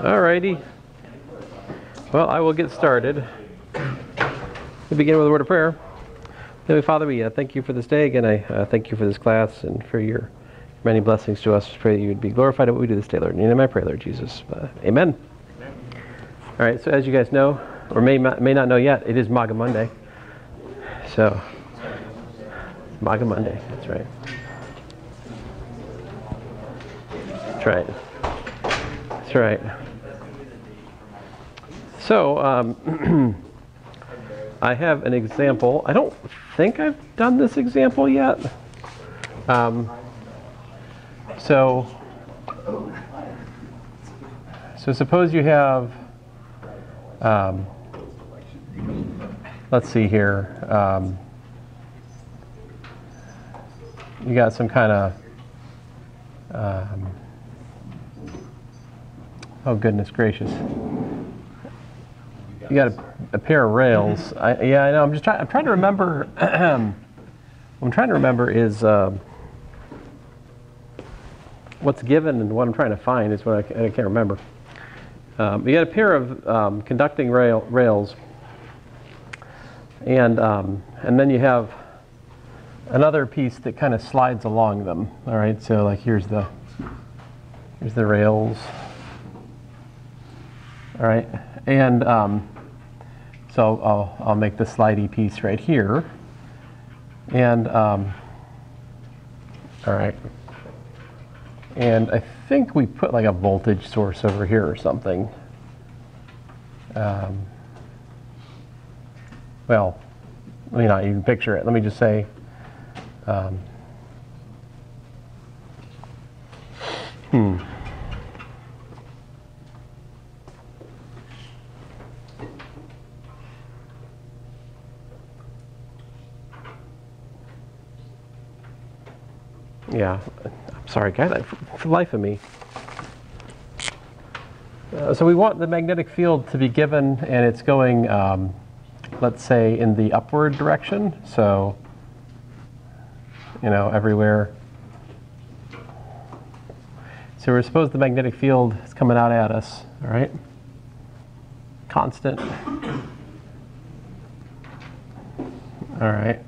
Alrighty. Well, I will get started. We begin with a word of prayer. Heavenly Father, we thank you for this day. Again, I thank you for this class and for your many blessings to us. Pray that you would be glorified in what we do this day, Lord. In your name I pray, Lord Jesus. Amen. All right, so as you guys know, or may not know yet, it is MAGA Monday. So, MAGA Monday, that's right. That's right. That's right. So, I have an example. I don't think I've done this example yet. So suppose you have, let's see here, you got some kind of, oh goodness gracious, you got a pair of rails. Yeah, I know. I'm trying to remember. I'm trying to remember is what's given, and what I'm trying to find is what I can't remember. You got a pair of conducting rails, and then you have another piece that kind of slides along them. All right, so like here's the rails. All right, and so I'll make the slidey piece right here, and all right, and I think we put like a voltage source over here or something. Well, let me not even picture it. Let me just say. Yeah, I'm sorry, guys, for the life of me. So we want the magnetic field to be given, and it's going, let's say, in the upward direction. So, you know, everywhere. So we're supposed the magnetic field is coming out at us, all right? Constant. All right.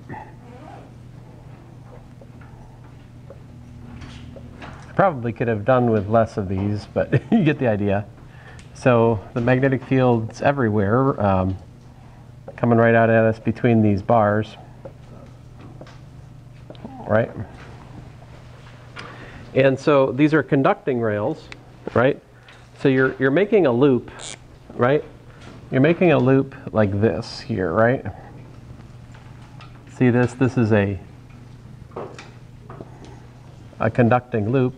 Probably could have done with less of these, but you get the idea. So the magnetic field's everywhere, coming right out at us between these bars, right? And so these are conducting rails, right? So you're making a loop, right? You're making a loop like this here, right? See this? This is a conducting loop.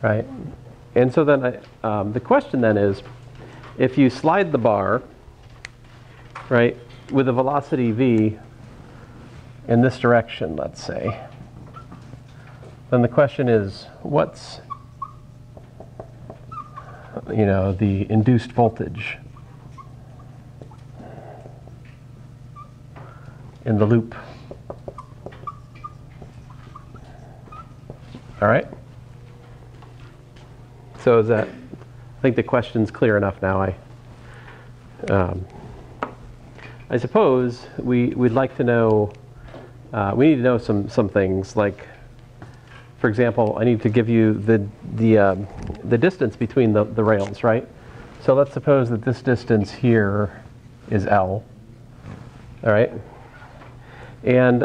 Right, and so then the question then is, if you slide the bar, right, with a velocity v in this direction, let's say, then the question is, what's, you know, the induced voltage in the loop? All right. So is that, I think the question's clear enough now. I suppose we'd like to know, we need to know some things, like, for example, I need to give you the distance between the rails, right? So let's suppose that this distance here is L, all right? And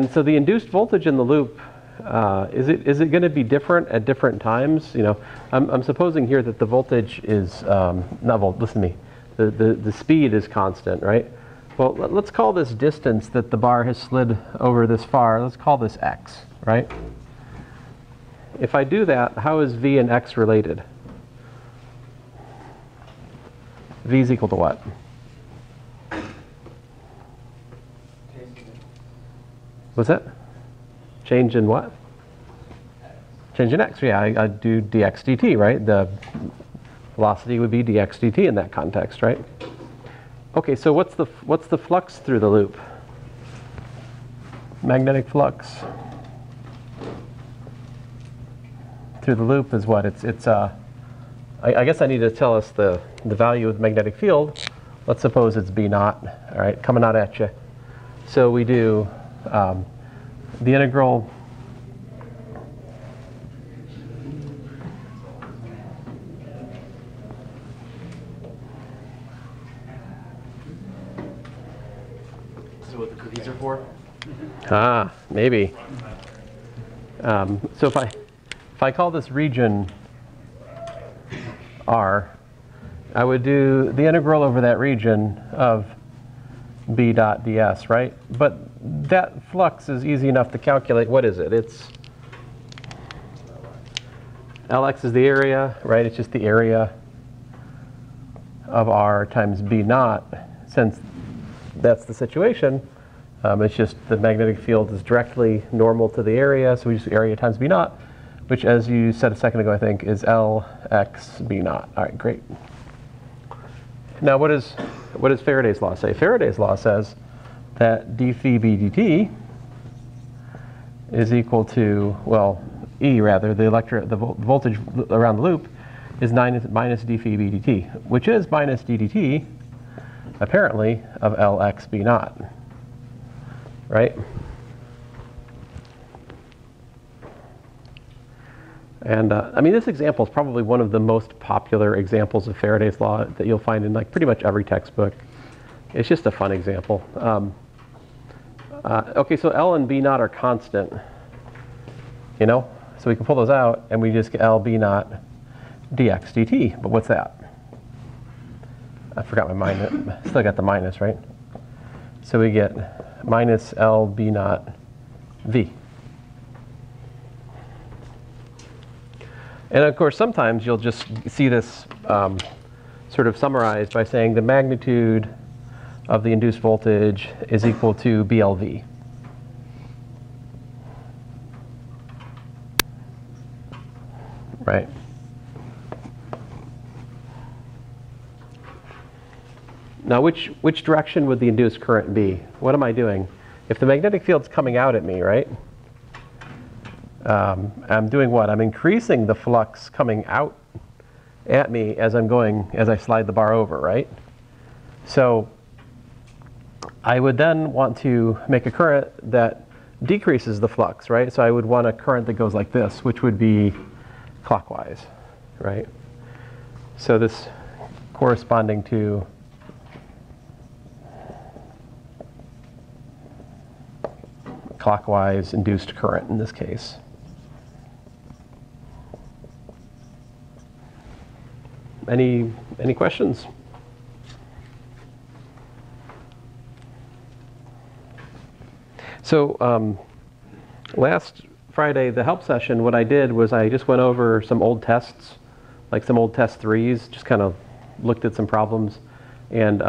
so the induced voltage in the loop, is it going to be different at different times? You know, I'm supposing here that the voltage is listen to me. The speed is constant, right? Well, let's call this distance that the bar has slid over this far. Let's call this x, right? If I do that, how is v and x related? V is equal to what? What's that? Change in what? Change in x. Yeah, I do dx dt, right? The velocity would be dx dt in that context, right? Okay, so what's the flux through the loop? Magnetic flux through the loop is what? I guess I need to tell us the value of the magnetic field. Let's suppose it's B naught, all right, coming out at you. So we do the integral what the cookies are for? Ah, maybe. So if I call this region R, I would do the integral over that region of B dot ds, right? But that flux is easy enough to calculate. What is it? It's Lx is the area, right? It's just the area of R times B naught. Since that's the situation, it's just the magnetic field is directly normal to the area, so we just do area times B naught, which, as you said a second ago, I think, is Lx B naught. All right, great. Now, what does Faraday's law say? Faraday's law says that d phi b dt is equal to, well, E rather, the voltage around the loop is minus d phi b dt, which is minus ddt, apparently, of Lx B naught, right? And I mean, this example is probably one of the most popular examples of Faraday's law that you'll find in like pretty much every textbook. It's just a fun example. Okay, so L and B naught are constant, you know? So we can pull those out and we just get L B naught dx dt. But what's that? I forgot my minus. Still got the minus, right? So we get minus L B naught V. And of course, sometimes you'll just see this sort of summarized by saying the magnitude of the induced voltage is equal to BLV. Right? Now, which direction would the induced current be? What am I doing? If the magnetic field's coming out at me, right? I'm doing what? I'm increasing the flux coming out at me as I slide the bar over, right? So I would then want to make a current that decreases the flux, right? So I would want a current that goes like this, which would be clockwise, right? So this corresponding to clockwise induced current in this case. Any questions? So last Friday, the help session, what I did was I just went over some old tests, like some old test 3s, just kind of looked at some problems. And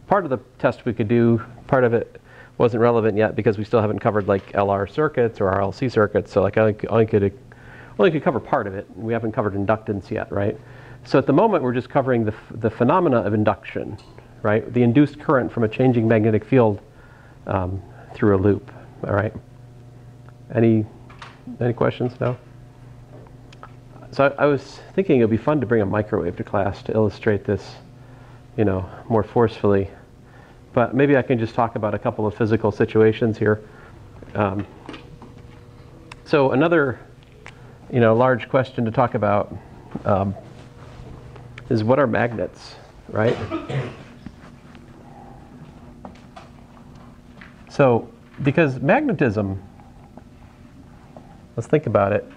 part of the test we could do, part of it wasn't relevant yet because we still haven't covered like LR circuits or RLC circuits. So like I only could cover part of it. We haven't covered inductance yet, right? So at the moment, we're just covering the phenomena of induction, right? The induced current from a changing magnetic field through a loop, all right? Any questions? No? So I was thinking it would be fun to bring a microwave to class to illustrate this, you know, more forcefully. But maybe I can just talk about a couple of physical situations here. So another, you know, large question to talk about is what are magnets, right? So, because magnetism, let's think about it.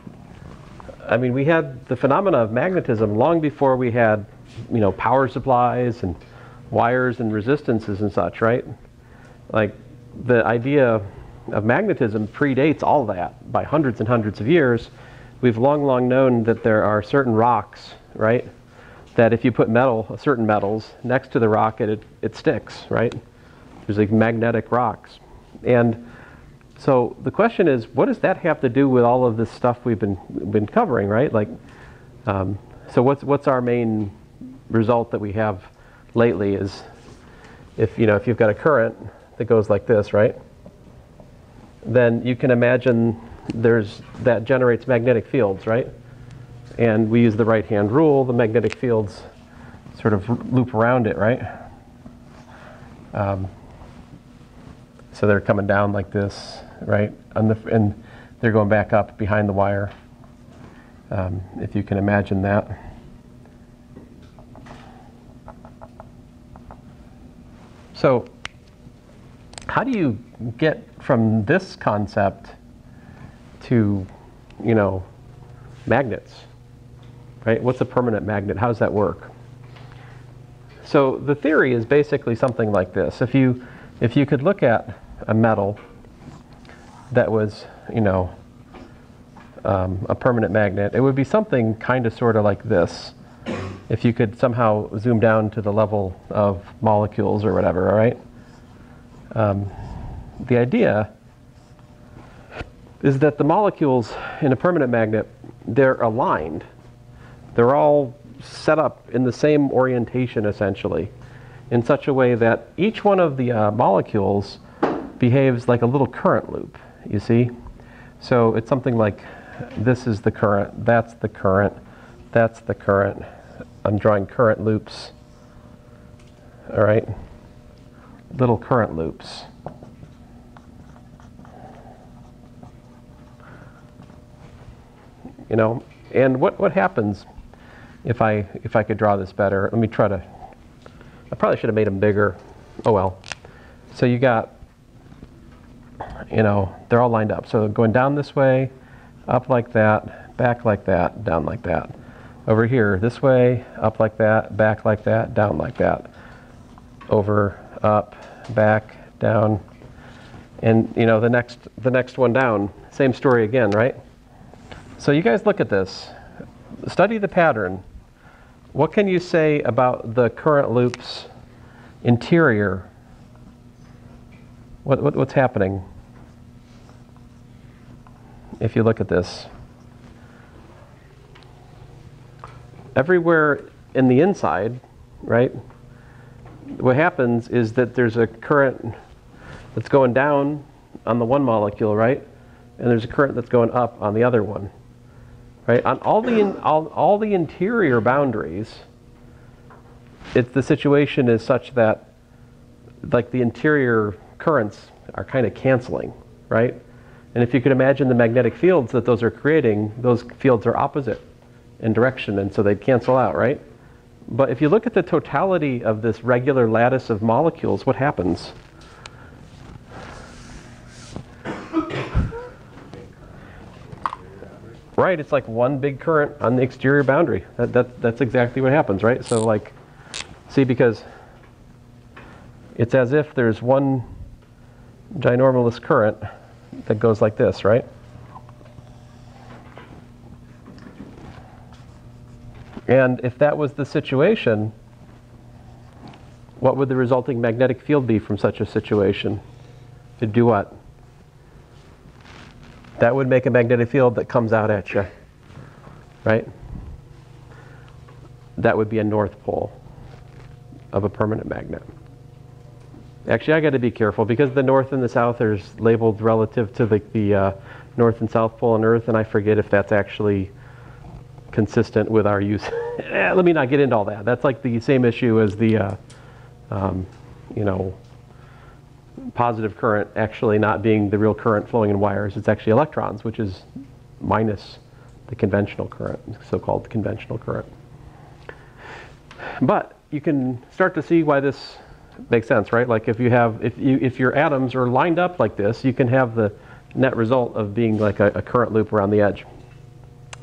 I mean, we had the phenomena of magnetism long before we had, you know, power supplies and wires and resistances and such, right? Like, the idea of magnetism predates all that by hundreds and hundreds of years. We've long known that there are certain rocks, right? That if you put certain metals next to the rock, it sticks, right? There's like magnetic rocks. And so the question is, what does that have to do with all of this stuff we've been covering, right? Like, so what's our main result that we have lately is if you've got a current that goes like this, right? Then you can imagine that generates magnetic fields, right? And we use the right-hand rule. The magnetic fields sort of loop around it, right? So they're coming down like this, right? And they're going back up behind the wire, if you can imagine that. So how do you get from this concept to, magnets, right? What's a permanent magnet? How does that work? So the theory is basically something like this. If you could look at a metal that was, a permanent magnet, it would be something kind of sort of like this. If you could somehow zoom down to the level of molecules or whatever, all right? The idea is that the molecules in a permanent magnet, they're aligned. They're all set up in the same orientation, essentially, in such a way that each one of the molecules behaves like a little current loop, you see? So it's something like, this is the current, that's the current, that's the current. I'm drawing current loops, all right? Little current loops. And what happens if I could draw this better? Let me try to, I probably should have made them bigger. Oh well. So you got, they're all lined up. So going down this way, up like that, back like that, down like that. Over here, this way, up like that, back like that, down like that. Over, up, back, down. And the next one down, same story again, right? So you guys look at this. Study the pattern. What can you say about the current loop's interior? What's happening if you look at this? Everywhere in the inside, right, what happens is that there's a current that's going down on the one molecule, right? And there's a current that's going up on the other one. Right? On all the interior boundaries, the situation is such that like the interior currents are kind of canceling, right? And if you could imagine the magnetic fields that those are creating, those fields are opposite in direction, and so they'd cancel out, right? But if you look at the totality of this regular lattice of molecules, what happens? Right, it's like one big current on the exterior boundary. That's exactly what happens, right? So like, see, because it's as if there's one ginormous current that goes like this, right? And if that was the situation, what would the resulting magnetic field be from such a situation? It'd do what? That would make a magnetic field that comes out at you, right? That would be a north pole of a permanent magnet. Actually, I got to be careful because the north and the south are labeled relative to the north and south pole on Earth, and I forget if that's actually consistent with our use. Let me not get into all that. That's like the same issue as the, positive current actually not being the real current flowing in wires. It's actually electrons, which is minus the conventional current, so-called conventional current. But you can start to see why this makes sense, right? Like if your atoms are lined up like this, you can have the net result of being like a current loop around the edge.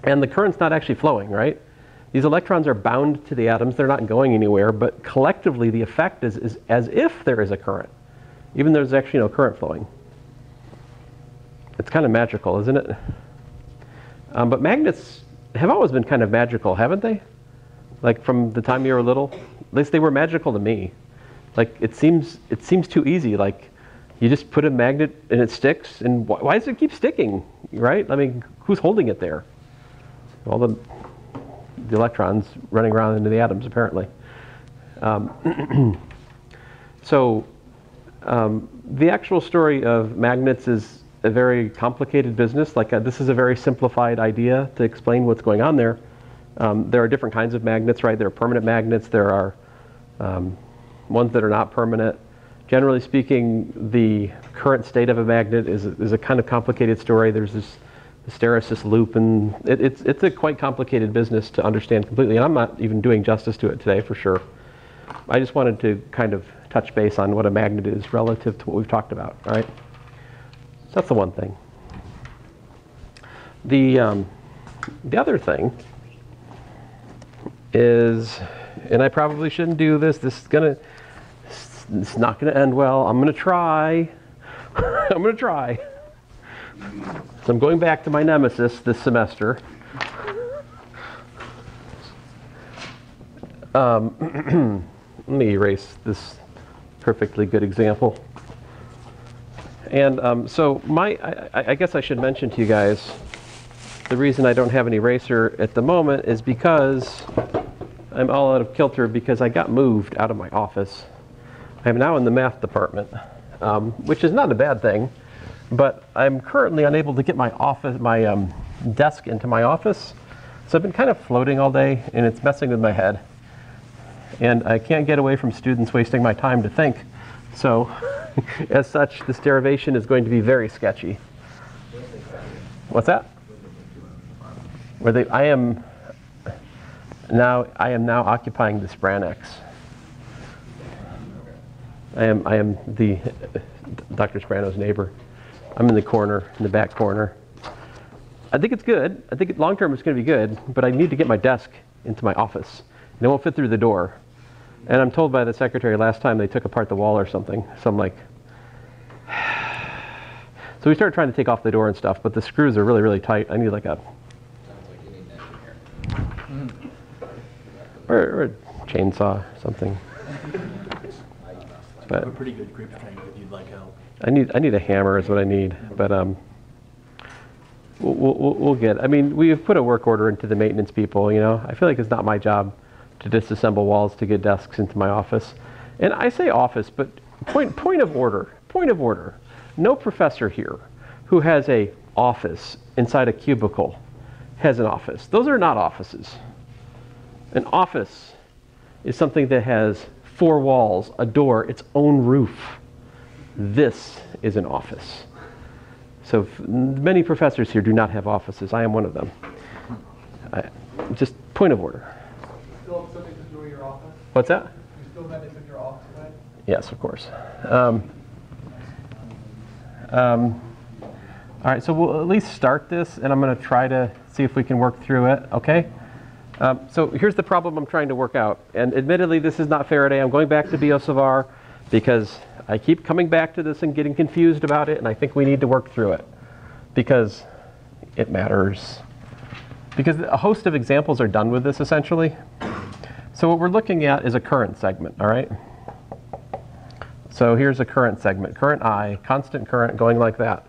And the current's not actually flowing, right? These electrons are bound to the atoms. They're not going anywhere, but collectively the effect is as if there is a current, even though there's actually no current flowing. It's kind of magical, isn't it? But magnets have always been kind of magical, haven't they? Like from the time you were little, at least they were magical to me. Like it seems too easy. Like you just put a magnet and it sticks, and why does it keep sticking, right? I mean, who's holding it there? All the electrons running around into the atoms, apparently. So the actual story of magnets is a very complicated business. Like this is a very simplified idea to explain what's going on there. There are different kinds of magnets, right? There are permanent magnets. There are ones that are not permanent. Generally speaking, the current state of a magnet is a kind of complicated story. There's this hysteresis loop, and it's a quite complicated business to understand completely. And I'm not even doing justice to it today, for sure. I just wanted to kind of touch base on what a magnet is relative to what we've talked about, all right? So that's the one thing. The other thing is, and I probably shouldn't do this. It's not gonna end well. I'm gonna try. I'm gonna try. So I'm going back to my nemesis this semester. Let me erase this perfectly good example. And so I guess I should mention to you guys, the reason I don't have an eraser at the moment is because I'm all out of kilter because I got moved out of my office. I'm now in the math department, which is not a bad thing, but I'm currently unable to get my desk into my office. So I've been kind of floating all day, and it's messing with my head. And I can't get away from students wasting my time to think. So as such, this derivation is going to be very sketchy. What's that? I am now occupying this Branx. I am the Dr. Sprano's neighbor. I'm in the corner, in the back corner. I think it's good. I think long term it's going to be good, but I need to get my desk into my office. And it won't fit through the door. And I'm told by the secretary last time they took apart the wall or something. So I'm like, so we started trying to take off the door and stuff, but the screws are really, really tight. I need like a, or a chainsaw or something. I have a pretty good grip strength if you'd like help. I need a hammer is what I need, but we'll get. I mean, we've put a work order into the maintenance people. You know, I feel like it's not my job to disassemble walls to get desks into my office. And I say office, but point of order. Point of order. No professor here who has a office inside a cubicle has an office. Those are not offices. An office is something that has 4 walls, a door, its own roof. This is an office. So many professors here do not have offices. I am one of them. Just point of order. You still have something to do at your office? What's that? You still have it at your office today? Yes, of course. All right, so we'll at least start this, and I'm going to try to see if we can work through it, okay? So here's the problem I'm trying to work out. And admittedly, this is not Faraday. I'm going back to Biot-Savart because I keep coming back to this and getting confused about it, and I think we need to work through it because it matters. Because a host of examples are done with this, essentially. So what we're looking at is a current segment, all right? So here's a current segment, current I, constant current going like that.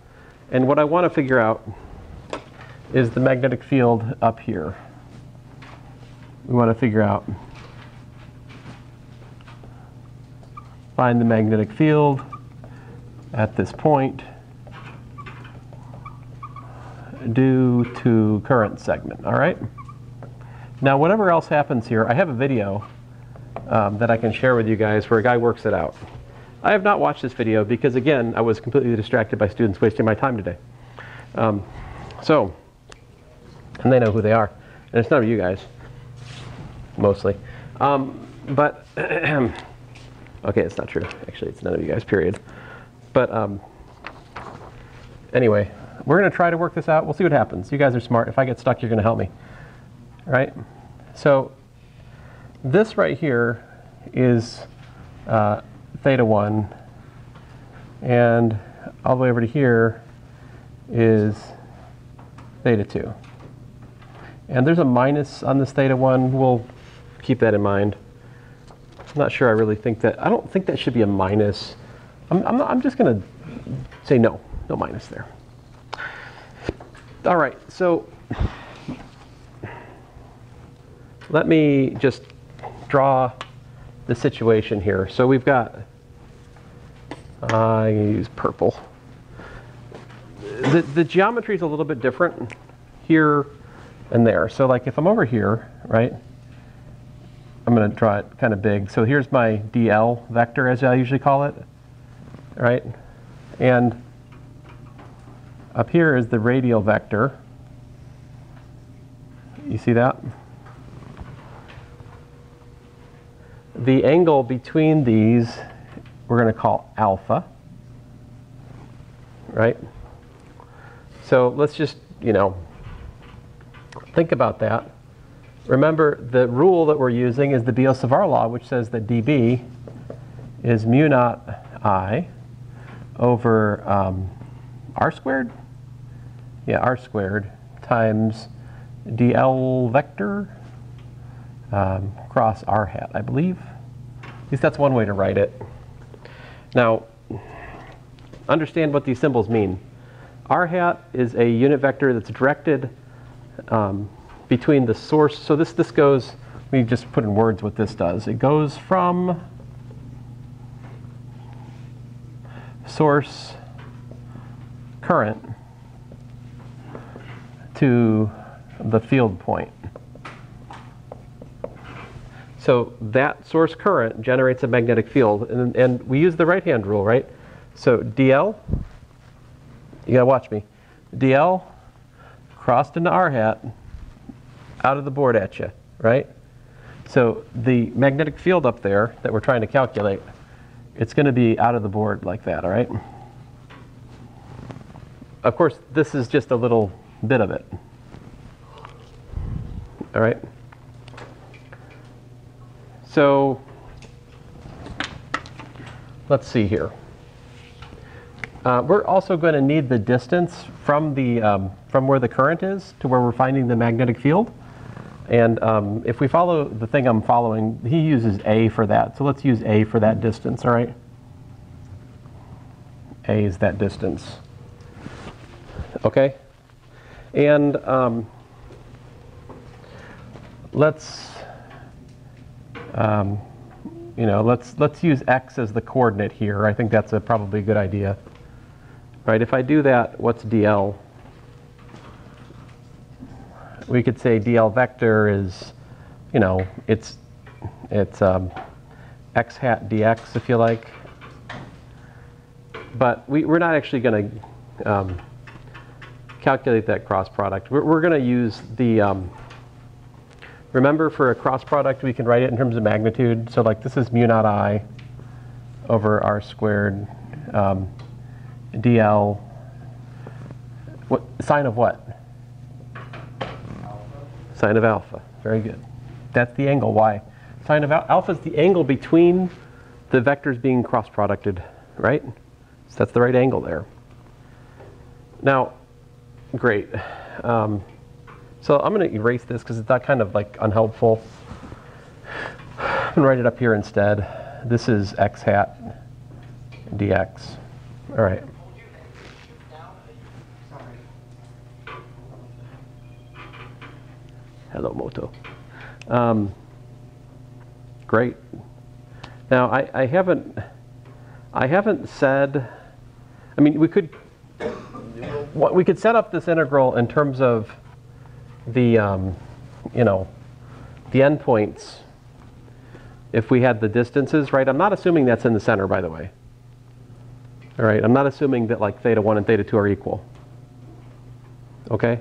And what I want to figure out is the magnetic field up here. We want to figure out, find the magnetic field at this point due to current segment, all right? Now, whatever else happens here, I have a video that I can share with you guys where a guy works it out. I have not watched this video because, again, I was completely distracted by students wasting my time today. And they know who they are. And it's none of you guys, mostly. But, okay, it's not true. Actually, it's none of you guys, period. But anyway, we're going to try to work this out. We'll see what happens. You guys are smart. If I get stuck, you're going to help me. All right? So this right here is theta 1, and all the way over to here is theta 2. And there's a minus on this theta 1. We'll keep that in mind. I'm not sure I really think that. I don't think that should be a minus. I'm just going to say no minus there. All right, so let me just draw the situation here. So we've got I use purple. The geometry is a little bit different here and there. So like if I'm over here, right, I'm going to draw it kind of big. So here's my DL vector, as I usually call it, right? And up here is the radial vector. You see that? The angle between these we're going to call alpha, right? So let's just, think about that. Remember, the rule that we're using is the Biot-Savart law, which says that dB is mu naught I over r squared? Yeah, r squared times dl vector cross r hat, I believe. At least that's one way to write it. Now, understand what these symbols mean. R hat is a unit vector that's directed between the source. So this goes, we just put in words what this does. It goes from source current to the field point. So that source current generates a magnetic field, and we use the right-hand rule, right? So dl, you gotta watch me, dl crossed into r hat, out of the board at you, right? So the magnetic field up there that we're trying to calculate, it's going to be out of the board like that, all right? Of course, this is just a little bit of it, all right? So let's see here. We're also going to need the distance from where the current is to where we're finding the magnetic field. And if we follow the thing I'm following, he uses A for that. So let's use A for that distance, all right? A is that distance. Okay? And let's use X as the coordinate here. I think that's probably a good idea. Right, if I do that, what's dl? We could say dl vector is, it's x hat dx, if you like. But we're not actually going to calculate that cross product. We're going to use the, remember, for a cross product, we can write it in terms of magnitude. So like this is mu naught I over r squared. dl, what sine of what? Sine of alpha. Very good. That's the angle. Why? Sine of alpha is the angle between the vectors being cross-producted, right? So that's the right angle there. Now, great. So I'm going to erase this because it's not kind of like unhelpful. I'm going to write it up here instead. This is x hat dx. All right. Hello, Moto. Great. Now, I haven't said. I mean, we could set up this integral in terms of the the endpoints. If we had the distances, right? I'm not assuming that's in the center, by the way. All right. I'm not assuming that like theta 1 and theta 2 are equal. Okay.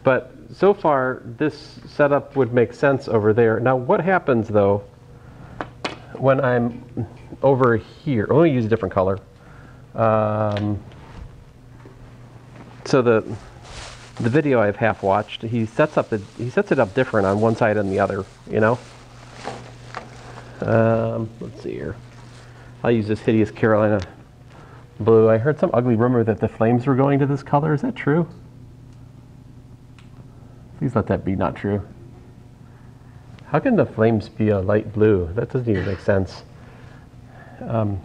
But so far, this setup would make sense over there. Now, what happens, though, when I'm over here? Let me use a different color. So the video I've half watched, he sets it up different on one side and the other, Let's see here. I'll use this hideous Carolina blue. I heard some ugly rumor that the flames were going to this color. Is that true? Please let that be not true. How can the flames be a light blue? That doesn't even make sense. Well,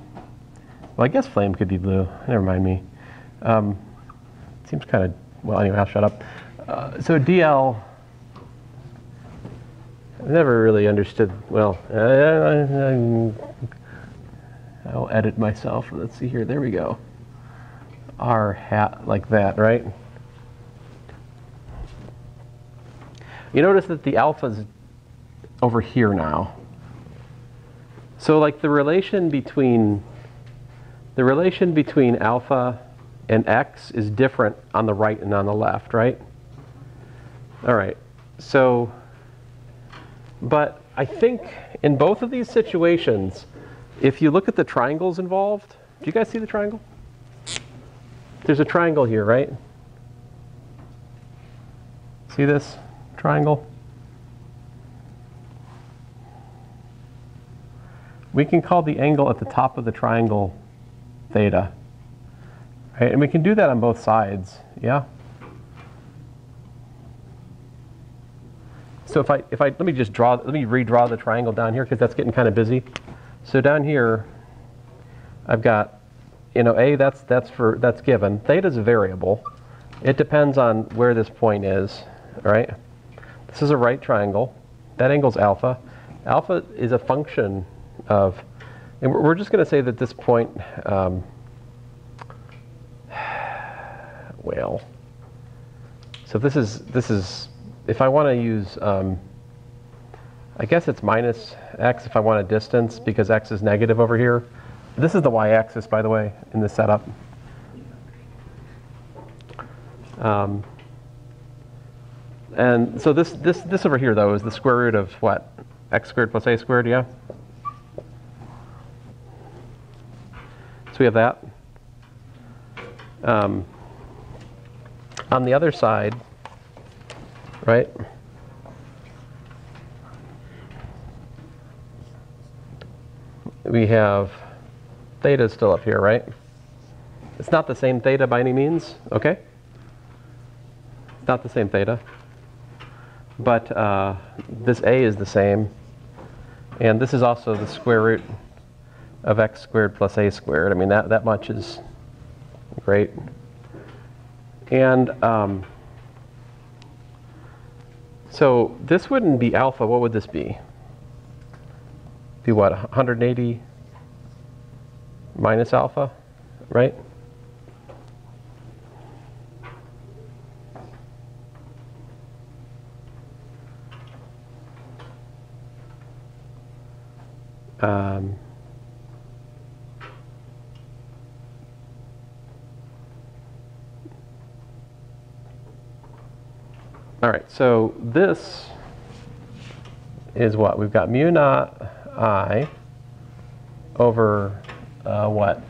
I guess flame could be blue. Never mind me. Seems kind of, well, anyway, I'll shut up. So DL I never really understood, well, I'll edit myself. Let's see here, there we go. R hat like that, right? You notice that the alpha's over here now. So like the relation between alpha and x is different on the right and on the left, right? All right, so, but I think in both of these situations, if you look at the triangles involved, do you guys see the triangle? There's a triangle here, right? See this triangle? We can call the angle at the top of the triangle theta, right? And we can do that on both sides, yeah? So let me redraw the triangle down here because that's getting kind of busy. So down here, I've got, A, that's given. Theta is a variable. It depends on where this point is, all right? This is a right triangle. That angle's alpha. Alpha is a function of, and we're just going to say that this point, well, so this is, if I want to use, I guess it's minus x if I want a distance because x is negative over here. This is the y-axis, by the way, in this setup. And so this over here, though, is the square root of what? X squared plus a squared, yeah? So we have that. On the other side, right? We have theta is still up here, right? It's not the same theta by any means, okay? It's not the same theta. But this a is the same. And this is also the square root of x squared plus a squared. I mean, that much is great. And so this wouldn't be alpha. What would this be? Be what, 180 minus alpha, right? All right, so this is what? We've got mu naught I over what?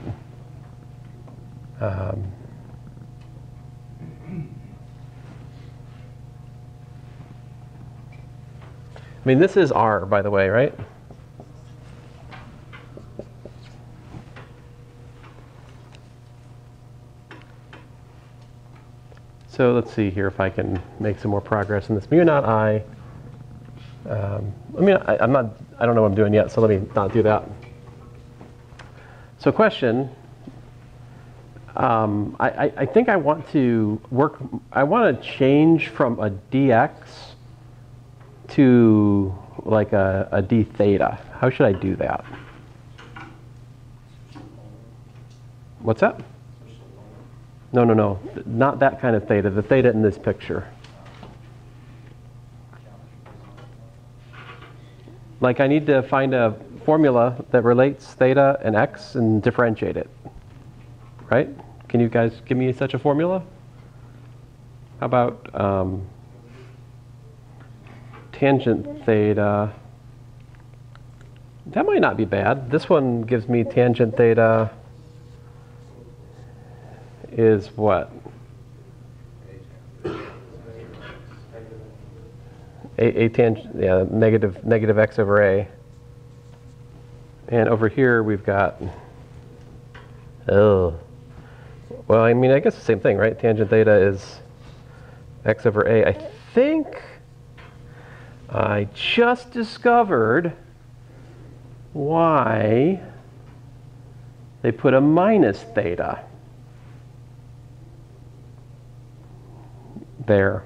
I mean, this is R, by the way, right? So let's see here if I can make some more progress in this. Mu naught I. I don't know what I'm doing yet, so let me not do that. So question, I think I want to change from a dx to like a d theta. How should I do that? What's that? No, not that kind of theta, the theta in this picture. Like I need to find a formula that relates theta and x and differentiate it, right? Can you guys give me such a formula? How about tangent theta? That might not be bad. This one gives me tangent theta is what? A tangent, yeah, negative x over a. And over here we've got, well, I mean, I guess the same thing, right? Tangent theta is x over a. I think I just discovered why they put a minus theta there.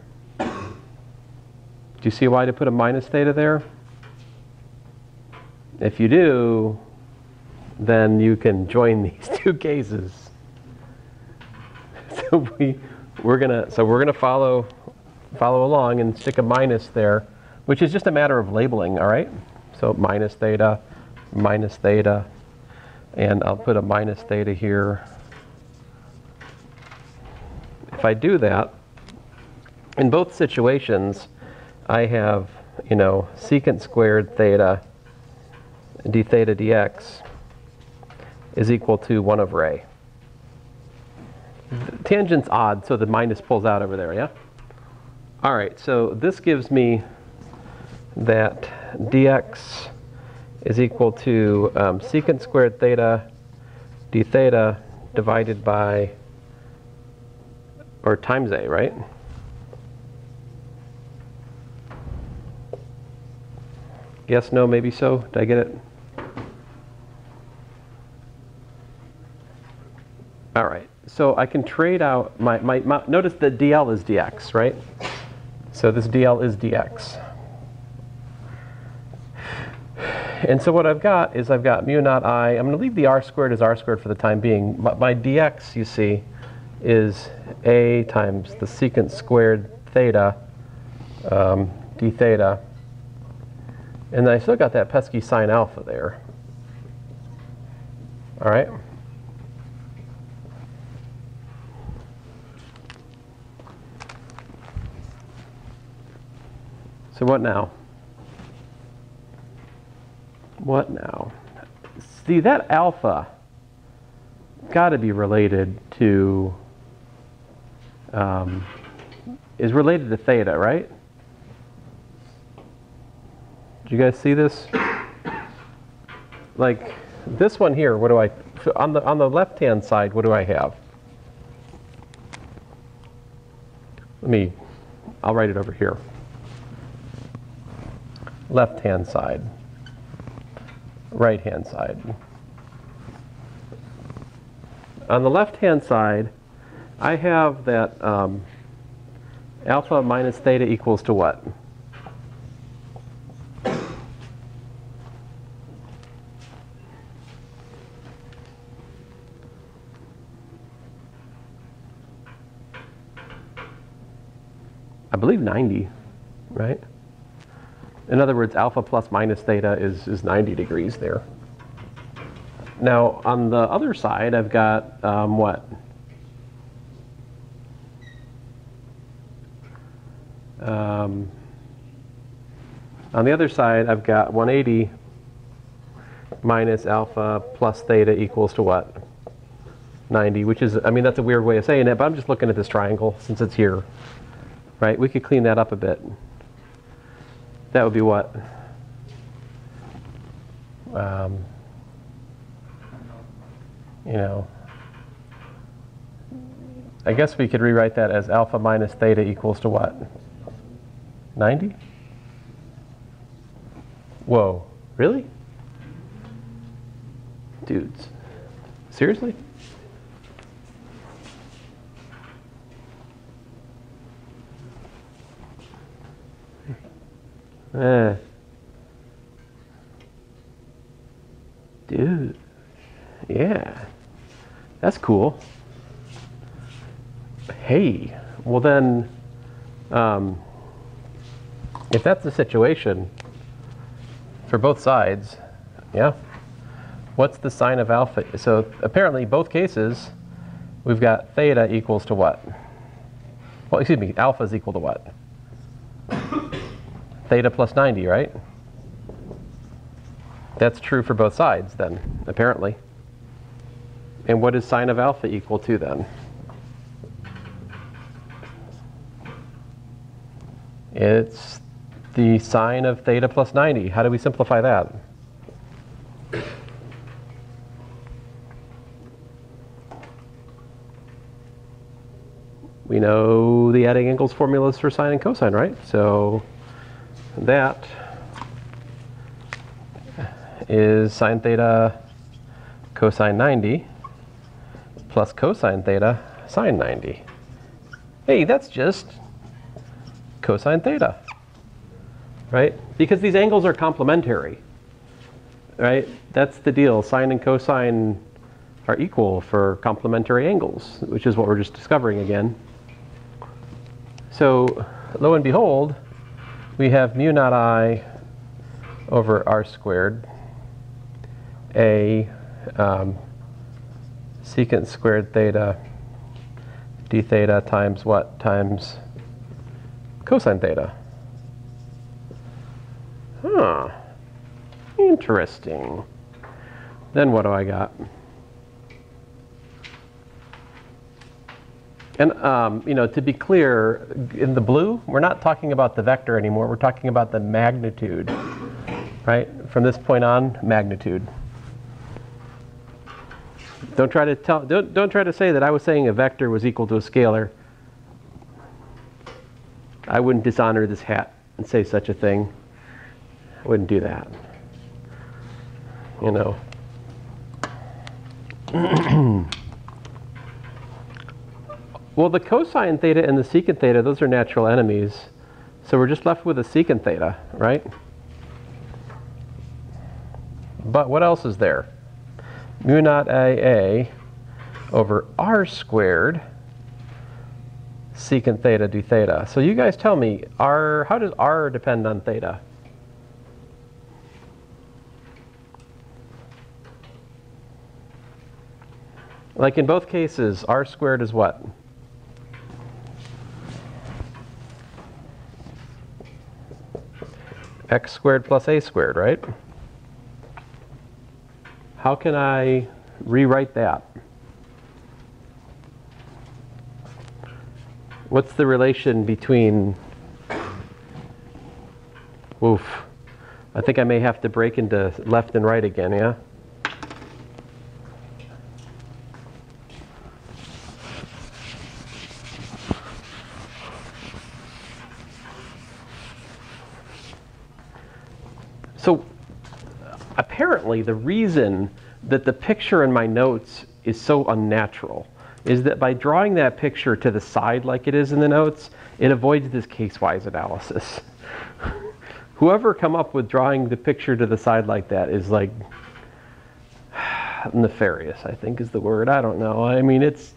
Do you see why they put a minus theta there? If you do, then you can join these two cases. So we're gonna follow along and stick a minus there, which is just a matter of labeling, all right? So minus theta, and I'll put a minus theta here. If I do that, in both situations, I have, you know, secant squared theta d theta dx is equal to 1 over a. The tangent's odd, so the minus pulls out over there, yeah? All right, so this gives me that dx is equal to secant squared theta d theta divided by, or times a, right? Yes, no, maybe so. Did I get it? All right, so I can trade out my notice that dl is dx, right? So this dl is dx. And so what I've got is I've got mu naught I. I'm going to leave the r squared as r squared for the time being. My dx, you see, is a times the secant squared theta d theta. And then I still got that pesky sine alpha there. All right? So what now? What now? See, that alpha got to be related to, is related to theta, right? Did you guys see this? Like this one here, what do I, on the left-hand side, what do I have? I'll write it over here. Left-hand side, right-hand side. On the left-hand side, I have that alpha minus theta equals to what? I believe 90, right? In other words, alpha plus minus theta is 90 degrees there. Now, on the other side, I've got what? On the other side, I've got 180 minus alpha plus theta equals to what? 90, which is, I mean, that's a weird way of saying it, but I'm just looking at this triangle since it's here, right? We could clean that up a bit. That would be what? You know, I guess we could rewrite that as alpha minus theta equals to what? 90? Whoa, really? Dudes, seriously? Dude, yeah, that's cool. Hey, well then, if that's the situation for both sides, yeah, what's the sine of alpha? So apparently both cases, we've got theta equals to what? Well, excuse me, alpha is equal to what? Theta plus 90, right? That's true for both sides then, apparently. And what is sine of alpha equal to then? It's the sine of theta plus 90. How do we simplify that? We know the adding angles formulas for sine and cosine, right? So that is sine theta cosine 90 plus cosine theta sine 90. Hey, that's just cosine theta, right? Because these angles are complementary. right? That's the deal. Sine and cosine are equal for complementary angles, which is what we're just discovering again. So lo and behold, we have mu naught I over r squared, a secant squared theta d theta times what? Times cosine theta. Huh. Interesting. Then what do I got? And you know, to be clear, in the blue, we're not talking about the vector anymore. We're talking about the magnitude, right? From this point on, magnitude. Don't try to say that I was saying a vector was equal to a scalar. I wouldn't dishonor this hat and say such a thing. I wouldn't do that. You know. Well, the cosine theta and the secant theta, those are natural enemies. So we're just left with a secant theta, right? But what else is there? Mu naught AA over r squared secant theta d theta. So you guys tell me, how does r depend on theta? Like in both cases, r squared is what? X squared plus a squared, right? How can I rewrite that? What's the relation between... Oof. I think I may have to break into left and right again, yeah? So apparently the reason that the picture in my notes is so unnatural is that by drawing that picture to the side like it is in the notes, it avoids this case-wise analysis. Whoever come up with drawing the picture to the side like that is like nefarious, I think is the word. I don't know. I mean, it's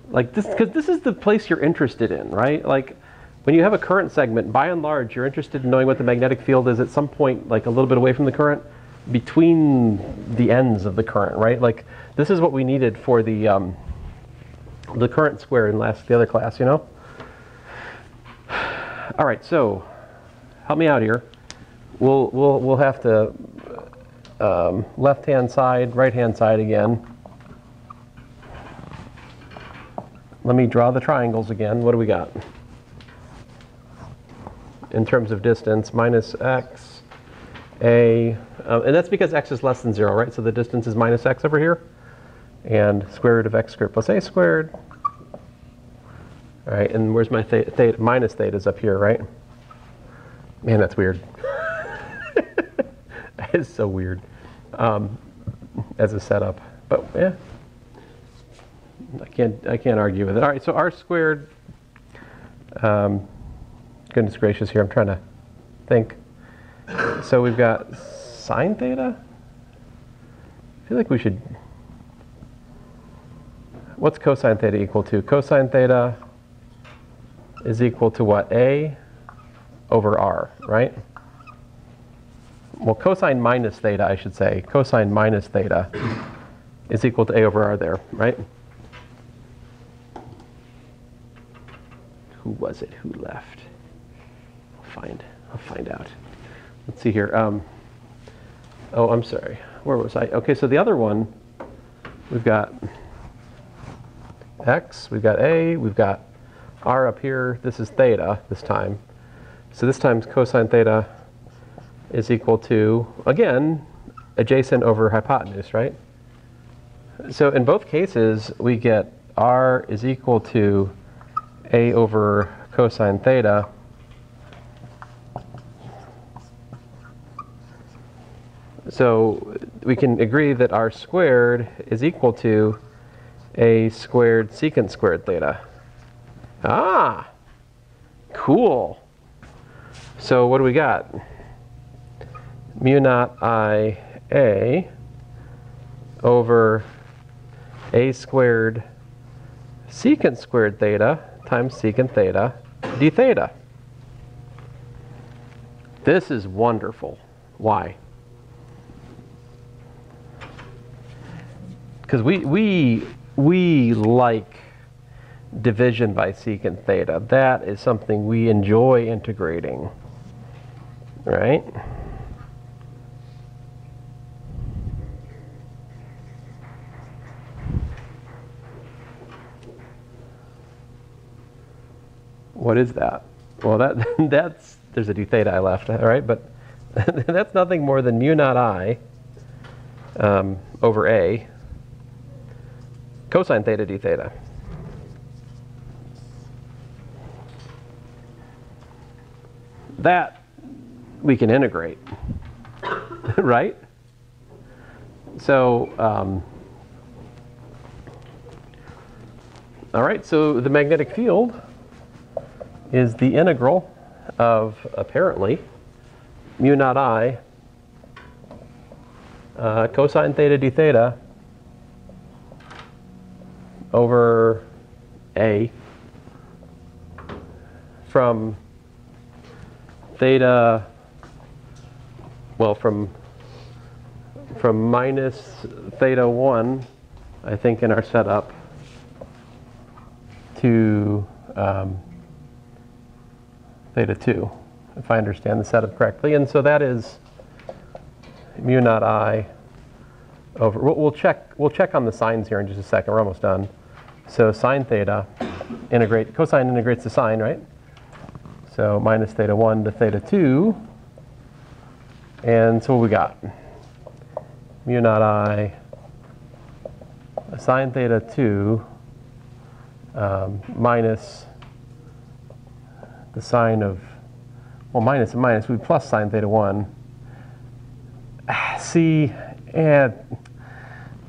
like this, because this is the place you're interested in, right? Like, when you have a current segment, by and large, you're interested in knowing what the magnetic field is at some point, like a little bit away from the current, between the ends of the current, right? Like, this is what we needed for the current square in the other class, you know? All right, so help me out here. We'll have to left-hand side, right-hand side again. Let me draw the triangles again. What do we got? In terms of distance, minus x, a, and that's because x is less than 0, right? So the distance is minus x over here, and square root of x squared plus a squared. All right, and where's my theta? Minus theta is up here, right? Man, that's weird. That is so weird as a setup, but yeah, I can't argue with it. All right, so r squared. Goodness gracious, here I'm trying to think. So we've got sine theta. I feel like we should. What's cosine theta equal to? Cosine theta is equal to what? A over r, right? Well, cosine minus theta, I should say. Cosine minus theta is equal to a over r there, right? Who was it? Who left? I'll find out. Let's see here. Oh, I'm sorry. Where was I? Okay, so the other one, we've got x, we've got a, we've got r up here. This is theta this time. So this time's cosine theta is equal to, again, adjacent over hypotenuse, right? So in both cases, we get r is equal to a over cosine theta. So we can agree that r squared is equal to a squared secant squared theta. Ah, cool. So what do we got? Mu naught I A over A squared secant squared theta times secant theta d theta. This is wonderful. Why? Because we like division by secant theta. That is something we enjoy integrating, right? What is that? Well, that's there's a d theta I left, all right, but that's nothing more than mu naught I over A cosine theta d theta. That we can integrate, right? So, all right, so the magnetic field is the integral of, apparently, mu naught I cosine theta d theta over A from theta, well, from minus theta 1, I think, in our setup, to theta 2, if I understand the setup correctly. And so that is mu naught I over, we'll check on the signs here in just a second. We're almost done. So sine theta, cosine integrates to sine, right? So minus theta 1 to theta 2. And so what we got? Mu naught I sine theta 2 minus the sine of, well, minus and minus, we plus sine theta 1. See, and,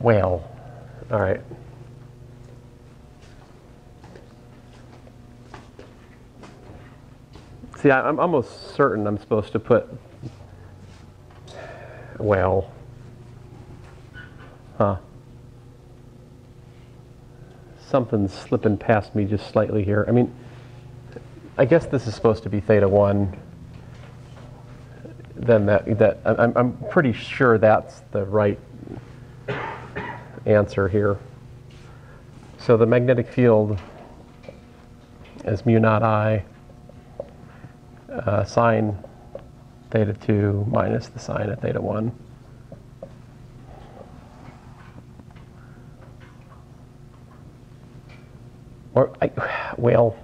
well, all right. See, I'm almost certain I'm supposed to put, well, something's slipping past me just slightly here. I mean, I guess this is supposed to be theta 1. Then I'm pretty sure that's the right answer here. So the magnetic field is mu naught I sine theta 2 minus the sine of theta 1. Or, well,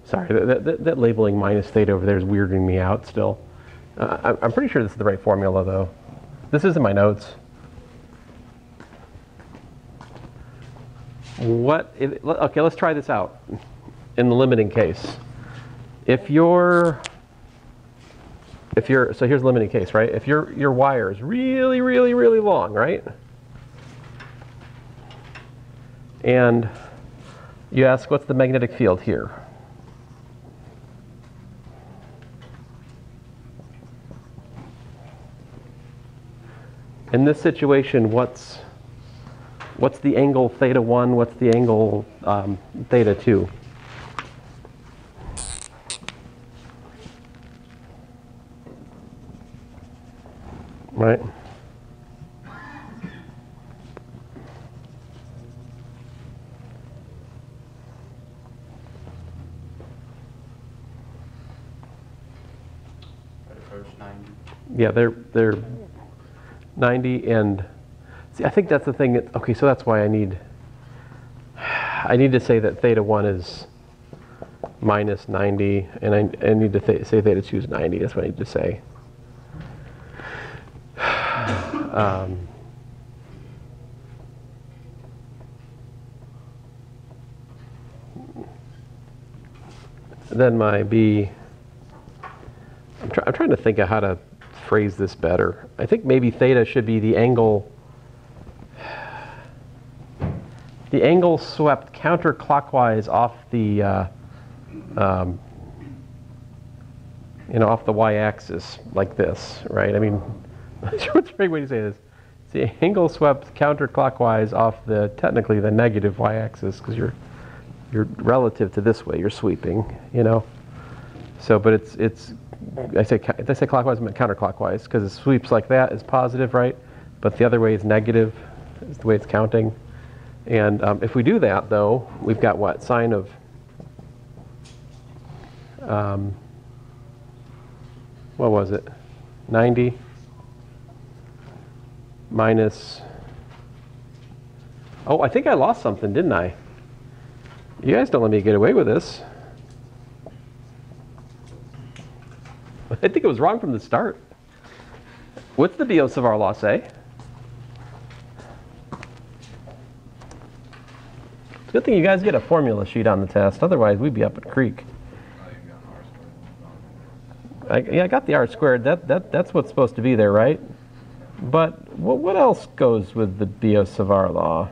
sorry, that labeling minus theta over there is weirding me out still. I'm pretty sure this is the right formula, though. This is in my notes. Okay, let's try this out in the limiting case. So here's the limiting case, right? If your wire is really, really, really long, right? And you ask, what's the magnetic field here? In this situation, what's the angle theta 1? What's the angle theta 2? Right? Approach 90. Yeah, they're 90, and see, I think that's the thing. Okay, so that's why I need to say that theta 1 is minus 90, and I need to say theta 2 is 90. That's what I need to say. Then my B, I'm trying to think of how to phrase this better. I think maybe theta should be the angle swept counterclockwise off the off the y-axis like this, right? I mean, what's the right way to say this? See, angle swept counterclockwise off technically the negative y-axis, because you're relative to this way, you're sweeping, So, but I say clockwise, I meant counterclockwise, because it sweeps like that is positive, right? But the other way is negative, is the way it's counting. And if we do that, though, we've got what? Sine of, what was it? 90 minus, oh, I think I lost something, didn't I? You guys don't let me get away with this. I think it was wrong from the start. What's the Biot-Savart law say? It's a good thing you guys get a formula sheet on the test, otherwise we'd be up at creek. I got the r squared. That's what's supposed to be there, right? But what else goes with the Biot-Savart law?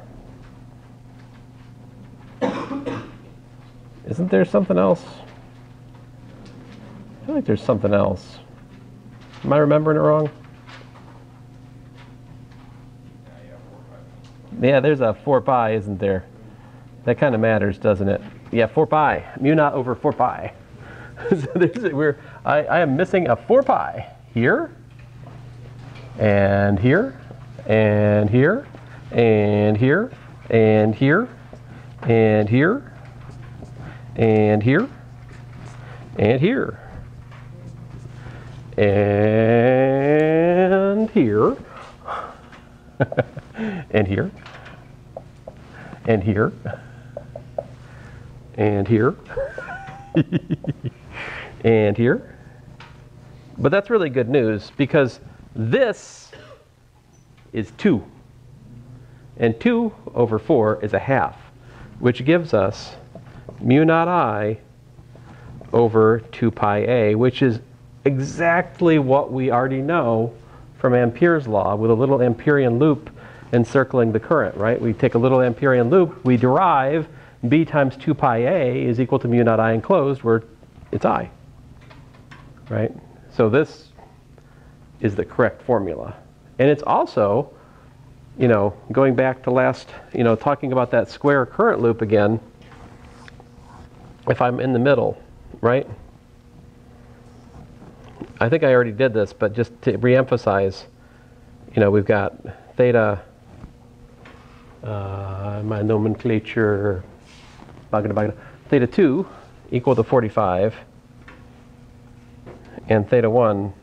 Isn't there something else? I feel like there's something else. Am I remembering it wrong? Yeah, there's a 4 pi, isn't there? That kind of matters, doesn't it? Yeah, 4 pi. Mu naught over 4 pi. So I am missing a 4 pi here, and here, and here, and here, and here, and here, and here, and here, and here, and here, and here, and here, and here. But that's really good news, because this is 2. And 2 over 4 is a half, which gives us mu naught I over 2 pi a, which is exactly what we already know from Ampere's law with a little Amperian loop encircling the current, right? We take a little Amperian loop, we derive b times 2 pi a is equal to mu naught I enclosed, where it's I, right? So this is the correct formula. And it's also, going back to last, talking about that square current loop again, if I'm in the middle, right? I think I already did this, but just to reemphasize, we've got theta, my nomenclature, theta 2 equal to 45, and theta 1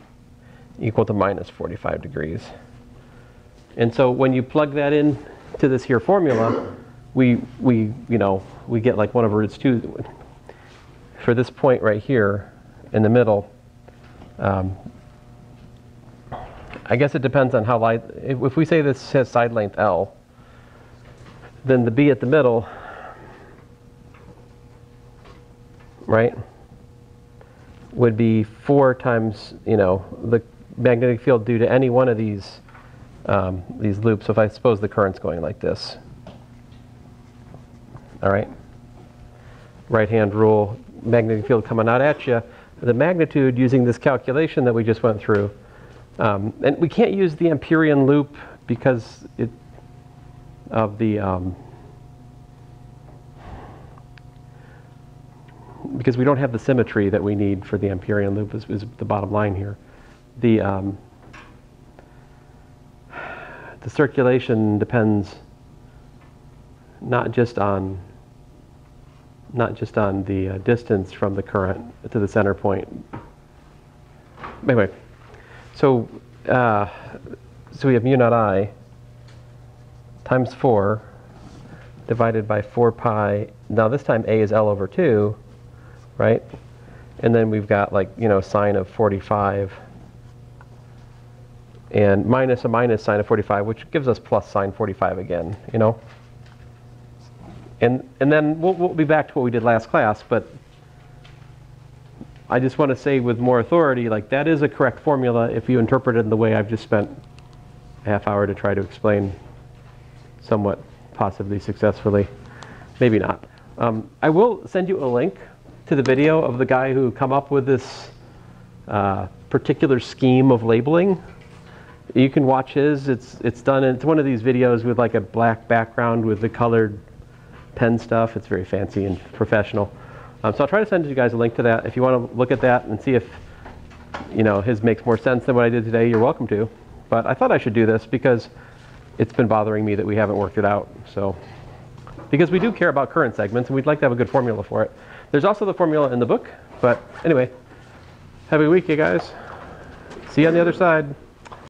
equal to minus 45 degrees. And so when you plug that in to this here formula, we get like 1 over roots 2. For this point right here in the middle, I guess it depends on how light, if we say this has side length L, then the B at the middle, right, would be 4 times, the magnetic field due to any one of these loops. So if I suppose the current's going like this, all right, right-hand rule, magnetic field coming out at you, the magnitude using this calculation that we just went through, and we can't use the Amperian loop because because we don't have the symmetry that we need for the Amperian loop is the bottom line here. The circulation depends not just on the distance from the current to the center point. Anyway, so we have mu naught I times 4 divided by 4 pi. Now this time a is L over 2, right? And then we've got sine of 45 and minus a minus sine of 45, which gives us plus sine 45 again, And then we'll be back to what we did last class, but I just want to say with more authority, that is a correct formula if you interpret it in the way I've just spent a half hour to try to explain somewhat possibly successfully. Maybe not. I will send you a link to the video of the guy who come up with this particular scheme of labeling. You can watch his. It's done. It's one of these videos with like a black background with the colored pen stuff. It's very fancy and professional. So I'll try to send you guys a link to that. If you want to look at that and see if his makes more sense than what I did today, you're welcome to. But I thought I should do this because it's been bothering me that we haven't worked it out. So, because we do care about current segments and we'd like to have a good formula for it. There's also the formula in the book. But anyway, have a good week, you guys. See you on the other side.